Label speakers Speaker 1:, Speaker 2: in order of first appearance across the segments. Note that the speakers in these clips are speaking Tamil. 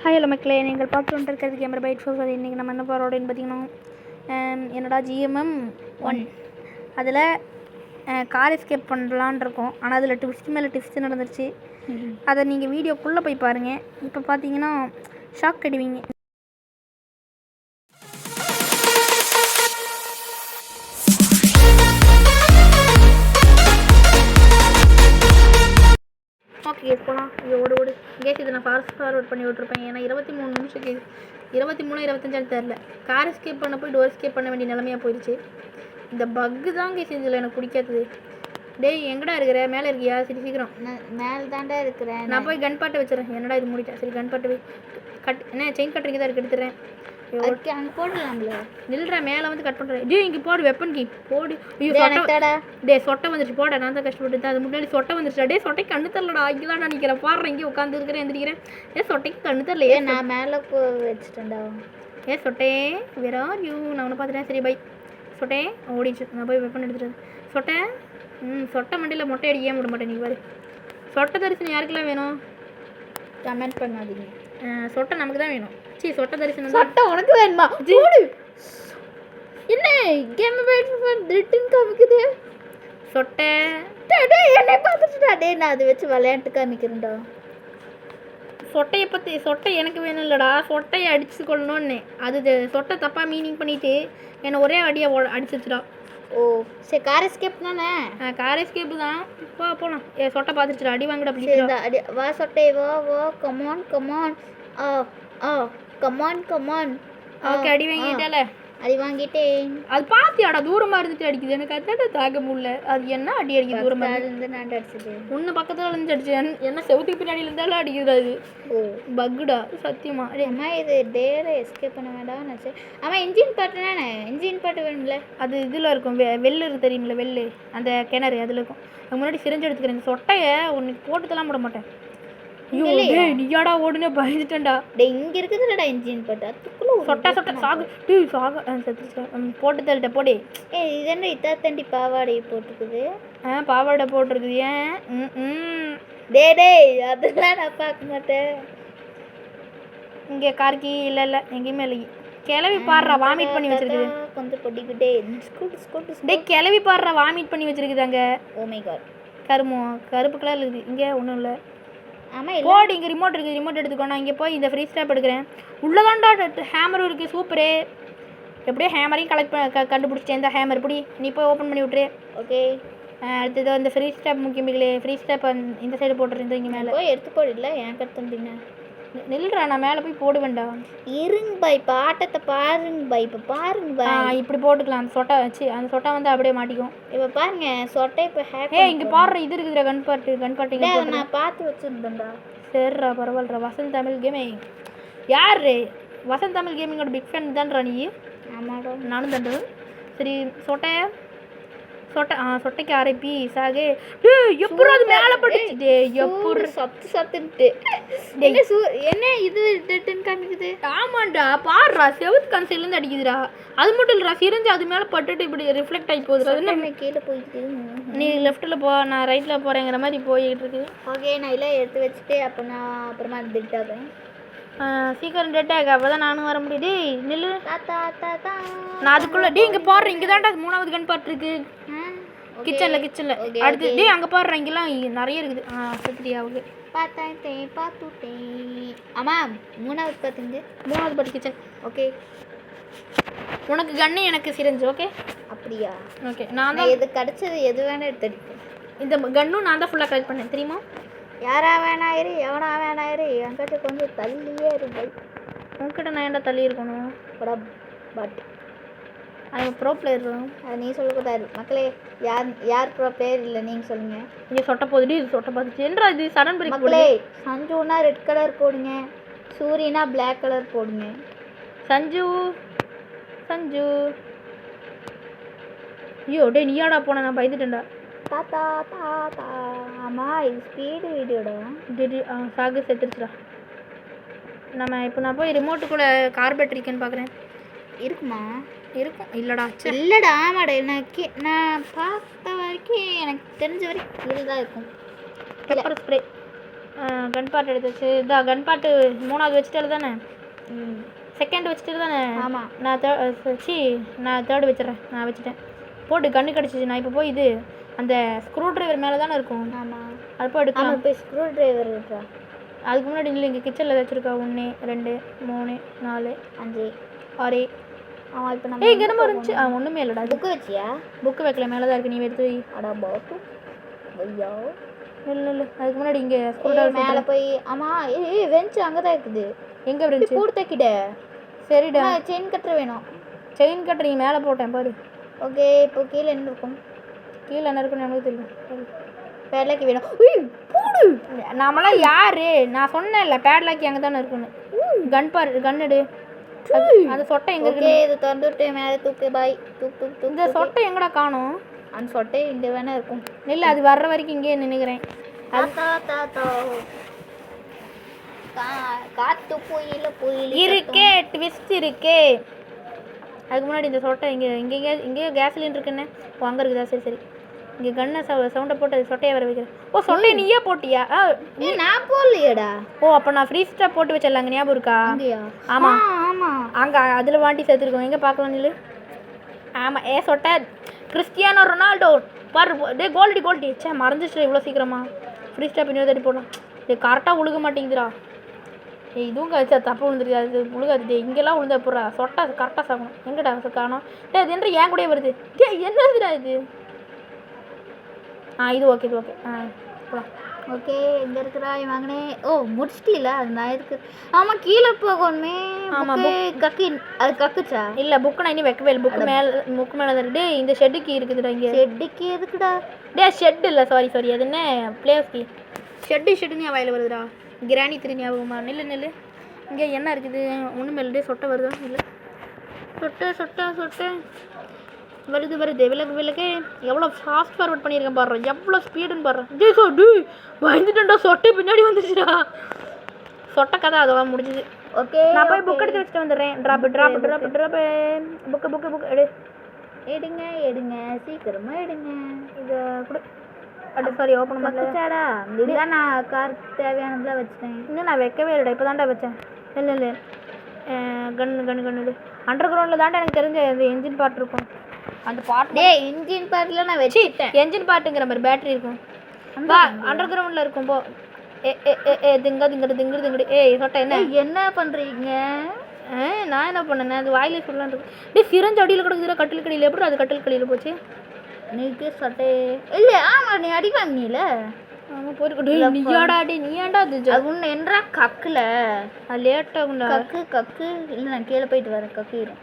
Speaker 1: ஹாய் ஹலோ மக்களே, நீங்கள் பார்த்து கொண்டிருக்கிறது கேமரா பைட் ஃபோர். இன்றைக்கி நம்ம என்ன போகிறோன்னு பார்த்தீங்கன்னா, என்னோட ஜிஎம்எம் 1 அதில் கார் எஸ்கேப் பண்ணலான் இருக்கோம். ஆனால் அதில் ட்விஸ்ட் மேலே ட்விஸ்ட் நடந்துருச்சு. அதை நீங்கள் வீடியோக்குள்ளே போய் பாருங்கள். இப்போ பார்த்தீங்கன்னா ஷாக் அடிவீங்க. ஓகே போகலாம். இது ஓடு கேஸ் இது நான் ஃபார்வர்ட் பண்ணி விட்ருப்பேன். ஏன்னா 23 நிமிஷம் கேஸ் 23-25 தெரில. கார் எஸ்கேப் பண்ண போய் டோர் எஸ்கேப் பண்ண வேண்டிய நிலமையாக போயிடுச்சு. இந்த பக்கு தான் கேஸ் இதில் எனக்கு பிடிக்காதது. டேய் எங்கடா இருக்கிற? மேலே இருக்கியா? சரி சீக்கிரம்.
Speaker 2: மேலே தாண்டா இருக்கிறேன்.
Speaker 1: நான் போய் கன் பாட்டை வச்சுறேன். என்னடா இது மூடிட்டேன். சரி கன் பாட்டு போய் என்ன செயின் கட்டுறீங்க தான் இருக்கு, எடுத்துறேன்.
Speaker 2: அங்கே போடலாம்ல.
Speaker 1: நில்ற மேலே வந்து கட் பண்ணுறேன். டே இங்கே போடு, வெப்பன் கீ போடு. ஐயோ சொட்டை. டே சொட்டை வந்துருச்சு. போட நான் தான் கஷ்டப்பட்டு அது முன்னாடி சொட்டை வந்துருச்சா? டே சொட்டை கண்ணு தரலடா. இங்கே தான் நினைக்கிறேன். பாடுறேன் இங்கே உட்காந்து இருக்கிறேன், எந்திரிக்கிறேன். சொட்டைக்கு கண்ணு தரலையே.
Speaker 2: நான் மேலே வச்சுட்டேன்டா.
Speaker 1: சொட்டே வேற ஆர் யூ? நான் ஒன்று பார்த்துட்டேன். சரி பை சொட்டே ஓடிச்சு. நான் போய் வெப்பன் எடுத்துட்டு சொட்டை. சொட்டை மண்டியில் மொட்டை அடிக்க விட மாட்டேன். நீ பாரு. சொட்டை தரிசனம் யாருக்கெல்லாம் வேணும்?
Speaker 2: கமெண்ட் பண்ணாதீங்க.
Speaker 1: சொட்டை நமக்கு தான் வேணும். சரி சொட்டை தரிசனம்
Speaker 2: சொட்டை உனக்கு வேணுமா? என்ன கேம் ரிட்டன் காமிக்குது?
Speaker 1: சொட்டை
Speaker 2: என்னை பார்த்துட்டுடா. டே நான் அதை வச்சு விளையாட்டு காமிக்கிறேன்டா.
Speaker 1: சொட்டையை பற்றி சொட்டை எனக்கு வேணும் இல்லைடா, சொட்டையை அடிச்சு கொள்ளணும்னு. அது சொட்டை தப்பாக மீனிங் பண்ணிவிட்டு என்னை ஒரே அடியாக அடிச்சிருச்சுடா.
Speaker 2: ஓ சரி, கார் எஸ்கேப் தானே?
Speaker 1: கார் எஸ்கேப்பு தான். போகலாம். சொட்டை பார்த்துருச்சுடா. அடி வாங்கடா
Speaker 2: ப்ளீஸ். அடி வா சொட்டை வா வா. Come on come on. Come on come on.
Speaker 1: Okay அடி வாங்கிட்டால.
Speaker 2: அடி வாங்கிட்டேன்.
Speaker 1: அது பார்த்தியாடா? தூரமாக இருந்துட்டு அடிக்குது. எனக்கு அதாட்ட தாக்க முடியல. அது என்ன அடி அடிக்குது? தூரமாக
Speaker 2: இருந்து நான் அடிச்சது.
Speaker 1: ஒன்று பக்கத்தில் இருந்து அடிச்சு என்ன செவுத்துக்கு பின்னாடியில் இருந்தாலும் அடிக்குது. அது பக்குடா சத்தியமா.
Speaker 2: அம்மா இது டேல எஸ்கேப் பண்ண வேண்டாம் நினச்சேன். ஆமாம் இன்ஜின் பாட்டு தானே? இன்ஜின் பாட்டு வேணும்ல.
Speaker 1: அது இதில் இருக்கும். வெள்ளு தெரியுமில்ல, வெள்ளு அந்த கிணறு அதில் இருக்கும். அது முன்னாடி சிரிஞ்சு எடுத்துக்கிறேன். இந்த சொட்டையை ஒன்று போட்டுதெல்லாம் போட மாட்டேன். ஐயோ நீயாடா ஓடுனே பயந்துட்டேன்டா.
Speaker 2: டே இங்கே இருக்குதுடா இன்ஜின் பாட்டு. அதுக்குள்ளே
Speaker 1: சொட்டை சாகு. டீ சாகு செத்துச்சா. போட்டு தள்ளிட்ட போடி.
Speaker 2: இது என்ன இத்தாத்தண்டி பாவாடை போட்டுருக்குது?
Speaker 1: பாவாடை போட்டிருக்குது. ஏன்?
Speaker 2: டே அதெல்லாம் நான் பார்க்க மாட்டேன்.
Speaker 1: இங்கே கார்கி இல்லை எங்கேயுமே இல்லை. கிளவி பாடுறா, வாமிட் பண்ணி வச்சிருக்குது.
Speaker 2: கொஞ்சம் பொடிக்கிட்டே
Speaker 1: டே கிளவி பாடுறா, வாமிட் பண்ணி வச்சிருக்குது அங்கே.
Speaker 2: Oh my god.
Speaker 1: கருப்பு கலர் இருக்குது. இங்கே ஒன்றும் இல்லை.
Speaker 2: ஆமாம்
Speaker 1: போடி, இங்கே ரிமோட் இருக்குது. ரிமோட் எடுத்துக்கோ. நான் இங்கே போய் இந்த ஃப்ரீ ஸ்டாப் எடுக்கிறேன். உள்ளதாண்டா ஹேமரும் இருக்குது. சூப்பரு. எப்படியோ ஹேமரையும் கண்டுபிடிச்சிட்டேன். இந்த ஹேமர் இப்படி நீ போய் ஓப்பன் பண்ணி விட்டுரு.
Speaker 2: ஓகே.
Speaker 1: அடுத்தது இந்த ஃப்ரீ ஸ்டாப் முக்கியமில்லையே. ஃப்ரீ ஸ்டாப் இந்த சைடு போட்டுருந்தேன். இங்கே மேலே
Speaker 2: போய் எடுத்து போடல. ஏன் கற்றுந்தீங்க?
Speaker 1: நில்றா, நான் மேலே போய் போட வேண்டாம்.
Speaker 2: இருங்க பாய், இப்போ ஆட்டத்தை பாருங்க பாய். இப்போ பாருங்க பாய்.
Speaker 1: இப்படி போட்டுக்கலாம். அந்த சொட்டை வச்சு அந்த சொட்டை வந்து அப்படியே மாட்டிக்கும்.
Speaker 2: இப்போ பாருங்க சொட்டை இப்போ ஹேக்.
Speaker 1: இங்கே பாடுற இது இருக்குதுடா. கன் பாட்டு
Speaker 2: நான் பார்த்து வச்சுருந்தேன்டா.
Speaker 1: சரிடா பரவாயில்லடா. வசந்த் தமிழ் கேமிங். யார்? வசந்த் தமிழ் கேமிங்கோட பிக் ஃபேன் தான்டா நீ.
Speaker 2: ஆமாடா
Speaker 1: நானும் தான்டா. சரி சொட்டைக்கு ஆரப்பி சாகு. எப்படி அது மேலே பட்டுச்சு? எப்படி
Speaker 2: சத்துன்ட்டு என்ன இது ரிட்டன் காமிக்குது?
Speaker 1: ஆமாண்டா பாடுறா. செவத்து கன்சைலேருந்து அடிக்குதுடா. அது மட்டும் இல்லைடா, சிரிஞ்சு அது மேலே பட்டுட்டு இப்படி ரிஃப்ளெக்ட் ஆகி போகுதுடா.
Speaker 2: என்ன கீழே போயிட்டு
Speaker 1: நீ லெஃப்ட்டில் போ, நான் ரைட்டில் போகிறேங்கிற மாதிரி போய்கிட்டு இருக்குது.
Speaker 2: ஓகே நான் எல்லாம் எடுத்து வச்சுட்டு அப்போ நான் அப்புறமா டெட் ஆகிறேன்.
Speaker 1: சீக்கிரம் டெட் ஆக, அப்போ தான் நானும் வர முடியுது. நில்லு.
Speaker 2: தாத்தா
Speaker 1: நான் அதுக்குள்ளே இங்கே போடுறேன். இங்கே தான்டா 3வது கன் பாட்டு இருக்கு. கிச்சனில் அடுத்து அங்கே பாடுறேன். இங்கெல்லாம் நிறைய இருக்குது. சத்திரியா ஓகே
Speaker 2: பார்த்துட்டேன். ஆமாம் 3வது பார்த்துங்க.
Speaker 1: 3வது பாட்டு கிச்சன்.
Speaker 2: ஓகே
Speaker 1: உனக்கு கன்னு, எனக்கு சிரிஞ்சு. ஓகே
Speaker 2: அப்படியா?
Speaker 1: ஓகே நான் தான்
Speaker 2: எது கிடச்சது எது வேணா எடுத்துடிப்பேன். இந்த
Speaker 1: கன்னும் நான் தான் ஃபுல்லாக கலெக்ட் பண்ணேன் தெரியுமா?
Speaker 2: யாரா வேணாயிரு எவனா வேணாயிரு என்கிட்ட கொஞ்சம் தள்ளியே இருக்கு.
Speaker 1: உன்கிட்ட நான் ஏன்டா தள்ளி இருக்கணும்?
Speaker 2: பட்
Speaker 1: அது ப்ரோ பிளேயர்.
Speaker 2: அது நீ சொல்லக்கூடாது மக்களே. யார் ப்ரோ பிளேயர் இல்லை நீங்கள் சொல்லுங்கள்.
Speaker 1: இங்கே சொட்டை போதுடி. இது சொட்டை பார்த்துச்சு என்றா இது சடன் பிரேக்.
Speaker 2: மக்களே சஞ்சுனா ரெட் கலர் போடுங்க, சூரியனா பிளாக் கலர் போடுங்க.
Speaker 1: சஞ்சு ஐயோ டே நீயாடா போன? நான் பயந்துட்டேன்டா.
Speaker 2: தாத்தா ஆமாம் இது ஸ்பீடு வீடியோடா.
Speaker 1: சாகு செத்துருச்சுடா. இப்போ நான் போய் ரிமோட்டு கூட கார் பேட்டரிக்குன்னு பார்க்குறேன்.
Speaker 2: இருக்குமா?
Speaker 1: இருக்கும். இல்லைடா
Speaker 2: ஆமாடா. நான் பார்த்த வரைக்கும் எனக்கு தெரிஞ்ச வரைக்கும் கீழே தான் இருக்கும்.
Speaker 1: பெப்பர் ஸ்ப்ரே கன் பார்ட் எடுத்துச்சு. இதான் கன் பார்ட்டு 3வது வச்சுட்டு தானே, செகண்ட் வச்சுட்டு தானே.
Speaker 2: ஆமாம்.
Speaker 1: நான் தேர்டு வச்சிடறேன். நான் வச்சுட்டேன். போட்டு கன்று கிடச்சிச்சு. நான் இப்போ போய் இது அந்த ஸ்க்ரூ ட்ரைவர் மேலே தானே இருக்கும்.
Speaker 2: ஆமாம்.
Speaker 1: அது போய் எடுக்கலாம்.
Speaker 2: இப்போ ஸ்க்ரூ டிரைவர் இருக்கா?
Speaker 1: அதுக்கு முன்னாடி இல்லை, இங்கே கிச்சனில் வச்சுருக்கா. 1 2 3 4
Speaker 2: 5
Speaker 1: 6.
Speaker 2: ஆமாம். இப்போ நம்ம
Speaker 1: இங்கே என்னமோ இருந்துச்சு. ஒன்றுமே இல்லைடா.
Speaker 2: புக்கு வச்சியா?
Speaker 1: புக்கு வைக்கல, மேலே தான் இருக்குது. நீ எடுத்து வை.
Speaker 2: அடா பாப்பு ஐயா.
Speaker 1: இல்லை அதுக்கு முன்னாடி இங்கே
Speaker 2: மேலே போய். ஆமாம். வெஞ்சு அங்கே தான் இருக்குது.
Speaker 1: எங்கே இருந்துச்சு?
Speaker 2: கூடு தைக்கிட.
Speaker 1: சரிடா.
Speaker 2: செயின் கட்டுற வேணும்.
Speaker 1: செயின் கட்டுற நீ மேலே போட்டேன் பாரு.
Speaker 2: ஓகே. இப்போ கீழே என்ன இருக்கும்?
Speaker 1: கீழே என்ன இருக்குன்னு எனக்கு தெரியும்.
Speaker 2: பேட்லாக்கி வேணும்.
Speaker 1: நாமெல்லாம் யாரு? நான் சொன்னேன்ல பேட்லாக்கி அங்கே தானே இருக்குன்னு. கன்னடு அந்த சொட்டை எங்கே இருக்கு?
Speaker 2: இது திறந்துட்டு மேலே தூக்கு. பாய். தூக்கு.
Speaker 1: இந்த சொட்டை எங்கடா காணோம்?
Speaker 2: அந்த சொட்டை இங்கே வேணா இருக்கும்.
Speaker 1: இல்லை, அது வர்ற வரைக்கும் இங்கேயே நின்றுக்கிறேன்.
Speaker 2: காத்து புயல்
Speaker 1: இருக்கே, ட்விஸ்ட் இருக்கே. அதுக்கு முன்னாடி இந்த சொட்டை இங்கேயோ கேஸ் சிலிண்டர் இருக்குன்னு. அங்கே இருக்குதா? சரி. இங்கே கன்னை சவுண்டை போட்டு அது சொட்டையை வர வைக்கிறேன். சொட்டையை நீயே போட்டியா?
Speaker 2: நான் போடலையடா.
Speaker 1: அப்போ நான் ஃப்ரீஸ்டாக போட்டு வச்சிடலாங்க. ஞாபகம் இருக்கா?
Speaker 2: ஆமாம்.
Speaker 1: அங்கே அதில் வாண்டி சேர்த்துருக்கோம். எங்கே பார்க்கலாம் நில்லு. ஆமாம். சொட்டை கிறிஸ்டியானோ ரொனால்டோ பாரு. கோல்டி சே மறைஞ்சிச்சு இவ்வளோ சீக்கிரமா. ஃப்ரீஸ்டாக பின்னாடி தட்டி போடலாம். கரெக்டாக உழுக மாட்டேங்குதுடா. இதுவும் கழிச்சா தப்பு விழுந்துருக்கு. அது உழுகாது. இங்கெல்லாம் விழுந்தா போடுறா. சொட்டை கரெக்டாக சாகணும். எங்கடா காணோம்? அது என்ன ஏன் கூடயே வருது? என்னதுடா இது? இது ஓகே. போகலாம்.
Speaker 2: ஓகே. எங்கே இருக்கிறா வாங்கினே? முடிச்சிட்டீல? அது நான் இருக்கு. ஆமாம். கீழே போகணுமே.
Speaker 1: ஆமாம்.
Speaker 2: அது கக்குச்சா?
Speaker 1: இல்லை, புக்கு நான் இனி வைக்கவே இல்லை. புக்கு மேலே தான் இருக்கு. இந்த ஷெட்டுக்கு இருக்குதுடா. இங்கே
Speaker 2: ஷெட்டுக்கு எதுக்குடா?
Speaker 1: ஷெட் இல்லை, சாரி. அது என்ன பிளேஸ்க்கு ஷெட்டுன்னு என் வாயில் வருதுடா. கிராணி திரு ஞாபகமா? நெல்லு இங்கே என்ன இருக்குது? ஒன்றும் மேலே சொட்டை வருதா? இல்லை, சொட்டை வருது. விலகு. எவ்வளோ ஃபாஸ்ட் ஃபார்வர்ட் பண்ணியிருக்கேன் பாடுறேன். எவ்வளோ ஸ்பீடுன்னு பாடுறேன். பயந்துட்டேன்டா. சொட்டை பின்னாடி வந்துச்சுடா. சொட்டை கதை அதெல்லாம் முடிஞ்சுது.
Speaker 2: ஓகே.
Speaker 1: நான் போய் புக் எடுத்து வச்சுட்டு வந்துடுறேன். ட்ராப் புக்கு
Speaker 2: எடுங்க சீக்கிரமா எடுங்க.
Speaker 1: இதை கொடு. சாரி, ஓப்பன்
Speaker 2: பண்ணலடா. இதுதான் நான் கார் தேவையானதெல்லாம் வச்சுட்டேன்.
Speaker 1: இன்னும் நான் வைக்கவே இல்லைடா. இப்போ தான்டா வச்சேன். இல்லை கண்ணு அண்டர் கிரவுண்டில் தான்டா எனக்கு தெரிஞ்ச அந்த என்ஜின் பார்ட் இருக்கும். அந்த பார்ட்
Speaker 2: இன்ஜின் பார்ட்டில் நான் வச்சுட்டேன்.
Speaker 1: என்ஜின் பார்ட்டுங்கிற மாதிரி பேட்டரி இருக்கும். அண்டர் கிரவுண்டில் இருக்கும். போ திங்கு. சொட்டை
Speaker 2: என்ன பண்ணுறீங்க?
Speaker 1: நான் என்ன பண்ணேன்? அது வாயிலே சொல்லலான் இருக்கு. சிரஞ்சு அடியில் கிடக்குதுல கட்டில் கடியில். எப்படி அது கட்டில் கடியில் போச்சு?
Speaker 2: நீக்கு சொட்டை இல்லை. ஆமாம், நீ அடி வாங்கினீல.
Speaker 1: ஆமாம், போயிருக்கட்டும். நீயாண்டா அது
Speaker 2: ஒன்று என்றா கக்கில்
Speaker 1: அது லேட்டாகும்டா.
Speaker 2: கக்கு இல்லை. நான் கீழே போயிட்டு வரேன். கக்கிடும்.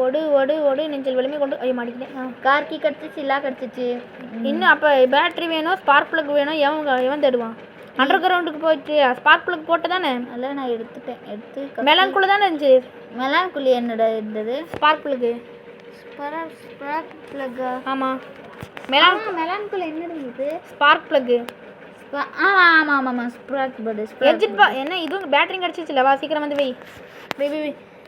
Speaker 1: ஓடு நெஞ்சல் வலிமை கொண்டு மாட்டிக்கிட்டேன்.
Speaker 2: கார்கி கிடச்சிச்சு. இல்லை கிடச்சிச்சு.
Speaker 1: இன்னும் அப்போ பேட்டரி வேணும், ஸ்பார்க் ப்ளக் வேணும். எவன் தேடுவான்? அண்டர் கிரவுண்டுக்கு போயிட்டு ஸ்பார்க் ப்ளக் போட்டு தானே?
Speaker 2: அதெல்லாம் நான் எடுத்து
Speaker 1: மெலான்குள்ளே தானே இருந்துச்சு.
Speaker 2: மெலான்குள்ளே என்னடா இருந்தது?
Speaker 1: Spark plug. ஆமாம்,
Speaker 2: மெலான்குள்ளே என்ன இருந்தது?
Speaker 1: Spark plug.
Speaker 2: ஆமாம். ஸ்பார்க் பட்
Speaker 1: என்ன இதுவும் பேட்டரி கிடச்சிச்சுல. வா சீக்கிரம் வந்து வை.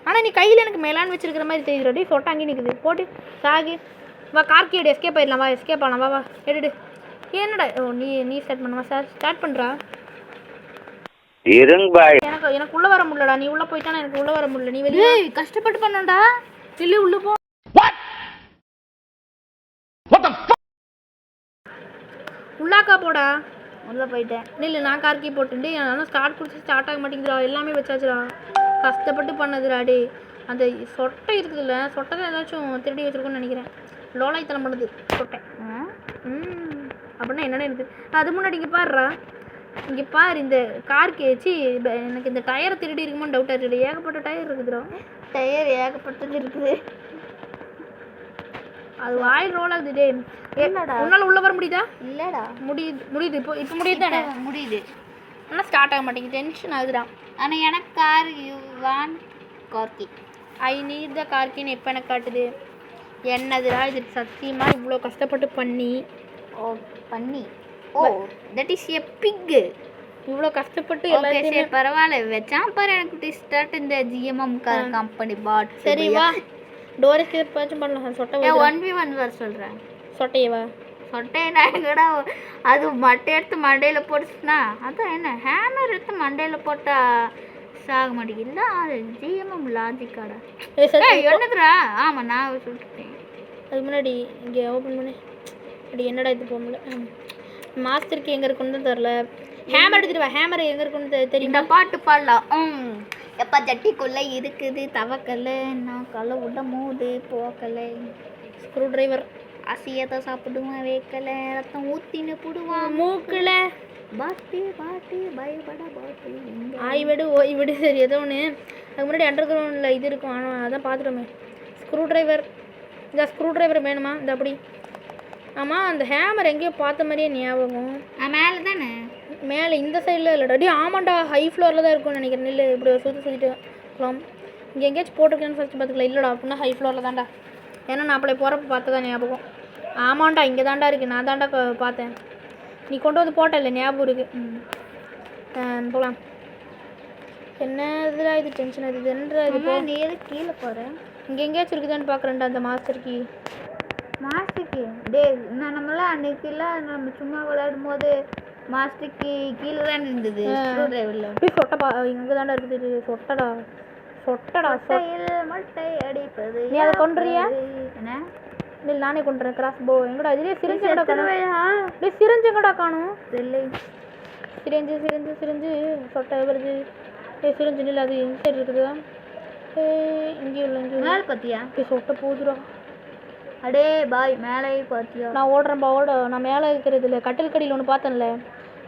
Speaker 1: ஆனால் நீ கையில் எனக்கு மேலான்னு வச்சிருக்கிற மாதிரி தெரியுது. சொட்டை அங்கே நிற்குது. போட்டு சாகு. வா கார்கி எடு. எஸ்கேப் ஆயிடலாம். எஸ்கேப் ஆகலாம். வா எடுடு. என்னடா நீ ஸ்டார்ட் பண்ணுவா? சார் ஸ்டார்ட் பண்ணுறா. எனக்கு உள்ளே வர முடியலடா. நீ உள்ளே போயிட்டானா எனக்கு உள்ளே வர முடியல. நீ வெளியே கஷ்டப்பட்டு பண்ணடா. இல்லை உள்ளே போ. உள்ளாக்கா போடா.
Speaker 2: உள்ளே போயிட்டேன்.
Speaker 1: இல்லை நான் கார்கி போட்டுட்டு ஆனால் ஸ்டார்ட் கொடுத்து ஸ்டார்ட் ஆக மாட்டேங்குதுடா. எல்லாமே வச்சாச்சுடா. கஷ்டப்பட்டு பண்ணதுடாடி. அந்த சொட்டை இருக்குதுல்ல, சொட்டை தான் ஏதாச்சும் திருடி வச்சுருக்கோன்னு நினைக்கிறேன். லோலாய்த்தனம் பண்ணுது சொட்டை. அப்படின்னா என்னென்ன இருக்குது? அது முன்னாடி இங்கே பாரு. இந்த கார் கேச்சு எனக்கு இந்த டயரை திருடி இருக்குமோன்னு டவுட்டாக இருக்குது. ஏகப்பட்ட டயர் இருக்குதுடா.
Speaker 2: டயர் ஏகப்பட்டது இருக்குது.
Speaker 1: அது வாயில் ரோல் ஆகுது. என்னடா உன்னால் உள்ளே வர முடியுதா?
Speaker 2: இல்லைடா.
Speaker 1: முடியுது. இப்போ முடியுது தானே?
Speaker 2: முடியுது.
Speaker 1: ஆனால் ஸ்டார்ட் ஆக மாட்டேங்குது. டென்ஷன் ஆகுதுடா.
Speaker 2: ஆனால் எனக்கு car you want car key.
Speaker 1: I need the கார்கின்னு எப்போ எனக்கு காட்டுது? என்னதுடா இது? சத்தியமாக இவ்வளோ கஷ்டப்பட்டு பண்ணி
Speaker 2: தட் இஸ் எ பிக்.
Speaker 1: இவ்வளோ கஷ்டப்பட்டு
Speaker 2: எல்லாத்தையுமே பரவாயில்ல வச்சான் பாரு. எனக்கு ஸ்டார்ட் இந்த ஜிஎம்எம் கம்பெனி பாட்.
Speaker 1: சரி வா டோர் எஸ்கேப் பண்ணலாம். சொட்டை
Speaker 2: 1v1 வர சொல்கிறேன்.
Speaker 1: சொட்டையவா?
Speaker 2: சொட்டைனா எங்கடா அது மட்டை எடுத்து மண்டையில் போட்டுச்சுன்னா அதான் என்ன ஹேமர் எடுத்து மண்டையில் போட்டால் சாக மாட்டேங்குது அது ஜிஎம்எம் லாஜிக்காடா என்னதுடா ஆமாம் நான் சுட்டுட்டேன்.
Speaker 1: அதுக்கு முன்னாடி இங்கே ஓப்பன் பண்ணி அப்படி என்னடா இது போக முடியல. மாஸ்டருக்கு எங்கே இருக்குன்னு தெரில. ஹேமர் எடுத்துட்டு வா. ஹேமர் எங்கே இருக்குன்னு தெரியும்.
Speaker 2: இந்த பாட்டு பாடலாம். எப்போ ஜட்டிக்குள்ளே இருக்குது தவக்கலை நான் கலை விட மூடு போக்கலை
Speaker 1: ஸ்க்ரூ டிரைவர்
Speaker 2: அசியத்தை சாப்பிடுவான் வேக்கலை ரத்தம் ஊத்தின்னு போடுவான்
Speaker 1: மூக்கில்
Speaker 2: பாட்டு பாட்டு பயப்பட பாட்டு
Speaker 1: ஆய்விடு ஓய்விடு சரி ஏதோ ஒன்று. அதுக்கு முன்னாடி அண்டர் கிரவுண்டில் இது இருக்கும். ஆனால் அதான் பார்த்துட்டோமே. ஸ்க்ரூ டிரைவர் இந்த ஸ்க்ரூ டிரைவர் வேணுமா இந்த அப்படி. ஆமாம் அந்த ஹேமர் எங்கேயோ பார்த்த மாதிரியே ஞாபகம்.
Speaker 2: மேலே தானே
Speaker 1: மேலே இந்த சைடில் இல்லைடா. அடி ஆமாண்டா ஹை ஃப்ளோரில் தான் இருக்கும்னு நினைக்கிறேன். இல்லை இப்படி ஒரு சுற்றிட்டு போகலாம். இங்கே எங்கேயாச்சும் போட்டிருக்கேன்னு ஃபஸ்ட்டு பார்த்துக்கலாம். இல்லைடா அப்படின்னா ஹை ஃப்ளோரில் தான்டா. ஏன்னா நான் அப்படி போகிறப்ப பார்த்ததான் ஞாபகம். ஆமாண்டா இங்கே தாண்டா இருக்குது. நான் தாண்டா பார்த்தேன். நீ கொண்டு வந்து போட்ட இல்லை ஞாபகம் இருக்குது. போகலாம். என்ன இதுடா இது டென்ஷன் ஆகுது. என்னடா இது
Speaker 2: நீ எதுக்கு கீழே போகிறேன்
Speaker 1: இங்கே எங்கேயாச்சும் இருக்குதான்னு பார்க்குறேன்டா அந்த மாஸ்டருக்கு.
Speaker 2: மாஸ்டருக்கு டே நான் நம்மளாம் அன்றைக்கெல்லாம் நம்ம சும்மா விளையாடும் போது மாஸ்டருக்கு கீழே தான் இருந்தது ஸ்க்ரூ டிரைவரில்.
Speaker 1: அப்படியே சொட்டப்பா இங்கே தாண்டா இருக்குது. சொட்டடா சொட்டடா
Speaker 2: மட்டை அடிப்பது.
Speaker 1: நீ அதை கொண்டுறியா?
Speaker 2: என்ன
Speaker 1: இல்லை நானே கொண்டுறேன். கிராஸ் போ எங்கடா இதுலேயே சிரிஞ்சு எங்கடா காணும். அப்படியே சிரிஞ்சு எங்கடா காணும்.
Speaker 2: இல்லை
Speaker 1: சிரிஞ்சு சிரிஞ்சு சிரிஞ்சு சொட்டை வருது. சிரிஞ்சு நில் அது எந்த சைடு இருக்குதா? இங்கேயும் இல்லை இங்கே
Speaker 2: மேலே பார்த்தியா?
Speaker 1: சொட்டை போதுடா.
Speaker 2: அடே பாய் மேலே பார்த்தியா?
Speaker 1: நான் ஓடுறேன்பா ஓட. நான் மேலே இருக்கிறது இல்லை கட்டில் கடியில் ஒன்று பார்த்தேன்ல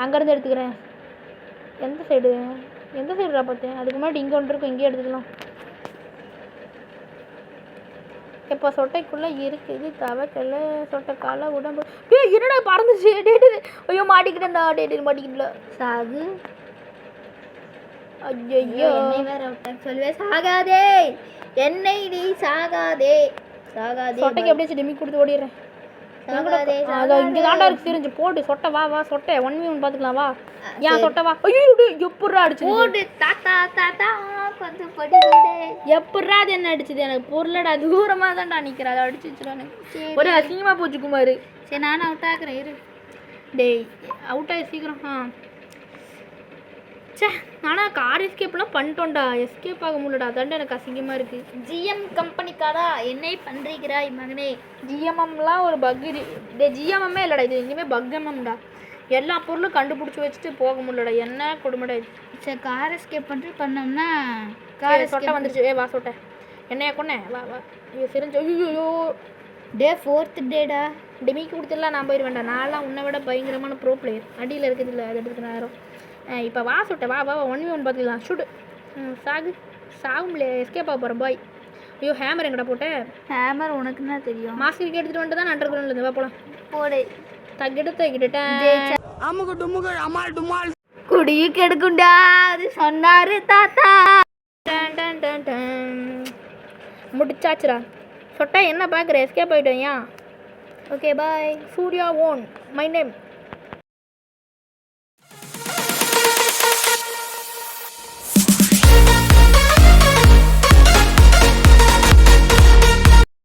Speaker 1: அங்கேருந்து எடுத்துக்கிறேன். எந்த சைடுடா பார்த்தேன். அதுக்கு முன்னாடி இங்கே ஒன்று இருக்கும். இங்கேயே எடுத்துக்கலாம். எப்போ சொட்டைக்குள்ளே இருக்குது தவக்கல்ல சொட்டை காலை உடம்பு. என்னடா பறந்துச்சு. டேட்டு ஐயோ மாட்டிக்கிட்டேன்டா. டேட்டு மாட்டிக்கிட்டல
Speaker 2: சாகு.
Speaker 1: ஐயோ
Speaker 2: என்னை வேற விட்டாங்க சொல்லுவேன். சாகாதே என்னை நீ சாகாதே சாகாதே.
Speaker 1: சொட்டைக்கு எப்படியாச்சும் டெமி கொடுத்து ஓடிடுறேன்.
Speaker 2: சாகாதே
Speaker 1: அதான் இங்கே தாண்டா இருக்கு. சிரிஞ்சு போட்டு சொட்டை வா வா சொட்டை 1v1 பார்த்துக்கலாம் வா. ஏன் சொட்டை வா. ஐயோ எப்பட்றா அடிச்சு
Speaker 2: போடு தாத்தா தாத்தா கொஞ்சம் படிக்கடே.
Speaker 1: எப்பட்றா அது என்ன அடிச்சுது எனக்கு பொருளடா. தூரமாக தான்டா நிற்கிறேன். அதை அடிச்சு வச்சுடா எனக்கு ஒரு அசிங்கமாக போச்சு குமார்.
Speaker 2: சரி நானும் அவுட் ஆக்குறேன் இரு.
Speaker 1: டேய் அவுட் ஆகி சீக்கிரம். சே ஆனால் கார் எஸ்கேப்லாம் பண்ணிட்டோம்டா. எஸ்கேப் ஆக முடியலடா. அதாண்டா எனக்கு அசிங்கமாக இருக்குது.
Speaker 2: ஜிஎம் கம்பெனிக்காரா என்னை பண்ணுறீங்கிறாய் மகனே.
Speaker 1: ஜிஎம்எம்லாம் ஒரு பக். ஜிஎம்எம்மே இல்லைடா இது எங்கேயுமே பக்எம்எம்டா. எல்லா பொருளும் கண்டுபிடிச்சி வச்சுட்டு போக முடியலடா. என்ன கொடுமைடா இது.
Speaker 2: சரி கார் எஸ்கேப் பண்ணிட்டு பண்ணோம்னா
Speaker 1: கார் சொட்டை வந்துருச்சு. வா சொட்டை என்னையா கொன்னேன் வா வா. ஐயோ சிரிஞ்சு ஐயோ
Speaker 2: டே 4th டேடா.
Speaker 1: டெமிக்கு கொடுத்துடலாம். நான் போயிடுவேன்டா. நான்லாம் உன்னை விட பயங்கரமான ப்ரோ பிளேயர். அடியில் இருக்குது இல்லை அது எடுத்துக்க நேரம். இப்போ வா சொட்டை வா வா 1v1 பார்த்துக்கலாம். ஷூட்டு சாகும் இல்லையா. எஸ்கேப் ஆக போகிறேன் பாய். ஐயோ ஹேமர் எங்கடா போட்டேன்.
Speaker 2: ஹேமர் உனக்கு என்ன தெரியும்?
Speaker 1: மாஸ்டருக்கு எடுத்துகிட்டு வந்துட்டு தான் அண்டர் கிரவுண்டில் வா போகலாம்.
Speaker 2: போடு
Speaker 1: தக்கிட்டேன்.
Speaker 2: குடியை கெடுக்குண்டா அது சொன்னாரு தாத்தா.
Speaker 1: முடிச்சாச்சுரா. சொட்டா என்ன பார்க்குற எஸ்கேப் ஆகிட்டோம். ஏன்
Speaker 2: okay bye.
Speaker 1: Suriya own my name.